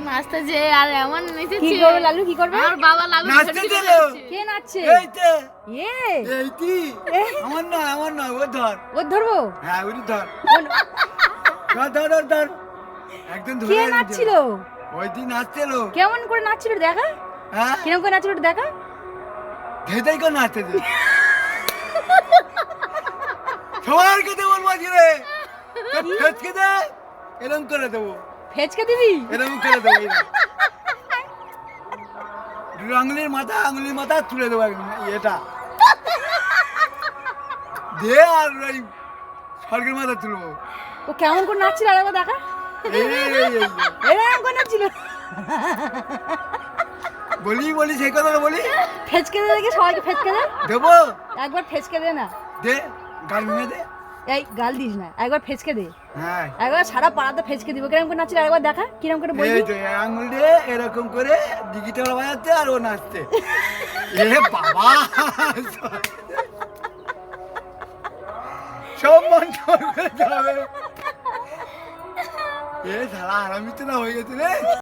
নাচতেছে আর এমন কি নেচেছে। করবে লালু, কি করবে? আমার বাবা লালু নাচতে ধরে দিল। নাচছে। কে নাচছে? এইতে এ এইটি আমার না ও ধর। ওর ধরবো? হ্যাঁ ওই ধর কোন- ধর একদম ধরে কে নিয়ে নাচছিল? যা। ওই দিন নাচছিল। কেমন করে নাচছিল দেখা? হ্যাঁ কিরকম করে নাচছিল একটু দেখা? ধেদাই করে নাচতে দে সবার কে দেবো মাঝি রে ফেচকে দে এরকম করে দেবো ফেচকে দিবি? এরকম করে দেবো আঙুলির মাথা তুলে দেবো একদম এটা দে আর ওই স্বর্গের মাথা তুলবো ও কেমন করে নাচছিল আরেকবার দেখা? এরকম করে নাচছিল? বলি সেই কথা বলি ফেচকে দে দেখি, সবাইকে ফেচকে দে। দেবো একবার ফেচকে দে না। দে গাল ভেঙে দে এই গাল দিস না, একবার ফেচকে দে। হ্যাঁ একবার সারা পাড়াতে ফেচকে দিব। কিরকম করে নাচছিল আরেকবার দেখা, কিরকম করে বলবি? এই যে আঙুল দিয়ে এরকম করে ডিজিটাল বাজাচ্ছে আর ও নাচছে এ বাবা সব মন করে যাবে এ সারা আরামিত না হয়ে গেছে রে